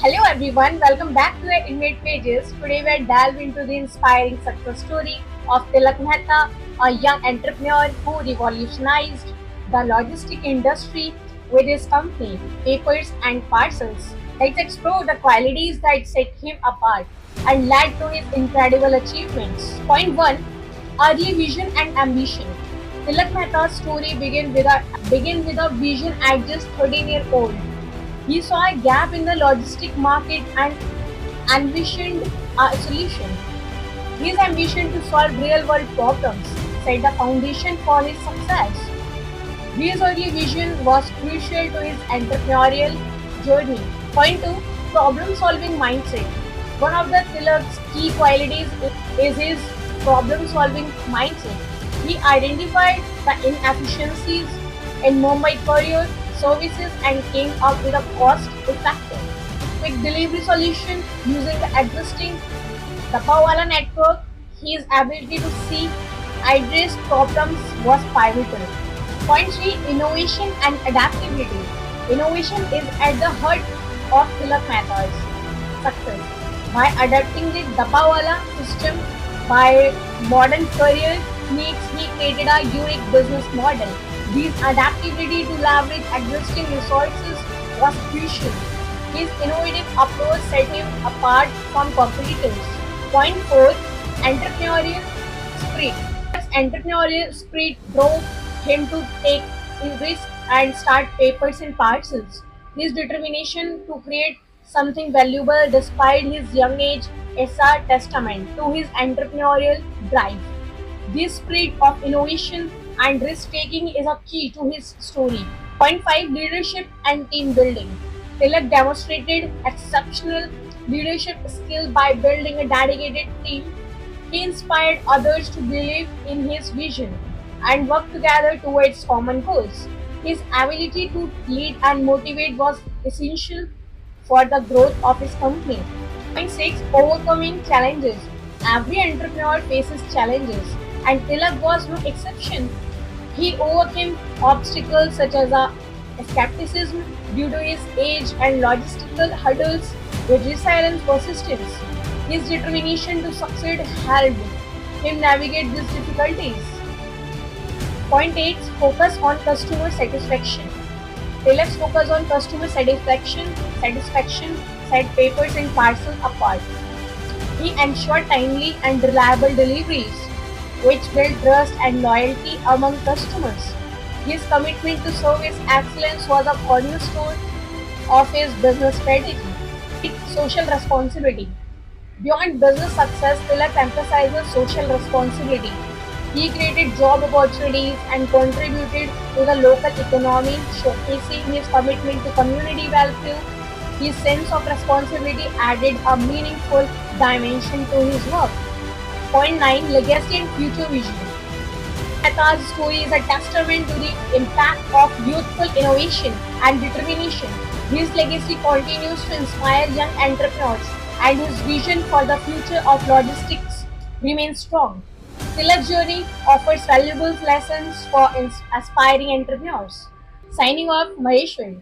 Hello everyone, welcome back to the Inmate Pages. Today we'll delve into the inspiring success story of Tilak Mehta, a young entrepreneur who revolutionized the logistic industry with his company, Papers and Parcels. Let's explore the qualities that set him apart and led to his incredible achievements. Point 1. Early vision and ambition. Tilak Mehta's story begin with a vision at just 13 years old. He saw a gap in the logistic market and envisioned a solution. His ambition to solve real world problems set the foundation for his success. His early vision was crucial to his entrepreneurial journey. Point 2. Problem solving mindset. One of the Tilak's key qualities is his problem solving mindset. He identified the inefficiencies in Mumbai courier services and came up with a cost-effective, quick delivery solution using the existing Tapawala network. His ability to see address problems was pivotal. Point 3. Innovation and adaptability. Innovation is at the heart of Tilak Mehta's success. By adapting the Dabawala system by modern career needs, he created a unique business model. This adaptability to leverage existing resources was crucial. His innovative approach set him apart from competitors. Point 4. Entrepreneurial spirit. His entrepreneurial spirit drove him to take risks and start Papers and Parcels. His determination to create something valuable despite his young age is a testament to his entrepreneurial drive. This spirit of innovation and risk taking is a key to his story. Point 5. Leadership and team building. Tilak demonstrated exceptional leadership skill by building a dedicated team. He inspired others to believe in his vision and work together towards common goals. His ability to lead and motivate was essential for the growth of his company. Point 6. Overcoming challenges. Every entrepreneur faces challenges, and Tilak was no exception. He overcame obstacles such as skepticism due to his age and logistical hurdles with resilience persistence. His determination to succeed helped him navigate these difficulties. Point 8. Focus on customer satisfaction. Tilak's focus on customer satisfaction set Papers and Parcels apart. He ensured timely and reliable deliveries, which built trust and loyalty among customers. His commitment to service excellence was a cornerstone of his business strategy. Social responsibility. Beyond business success, Tilak emphasizes social responsibility. He created job opportunities and contributed to the local economy, showcasing his commitment to community welfare. His sense of responsibility added a meaningful dimension to his work. Point 9. Legacy and future vision. Mehta's story is a testament to the impact of youthful innovation and determination. His legacy continues to inspire young entrepreneurs, and his vision for the future of logistics remains strong. Tilak's journey offers valuable lessons for aspiring entrepreneurs. Signing off, Maheshwari.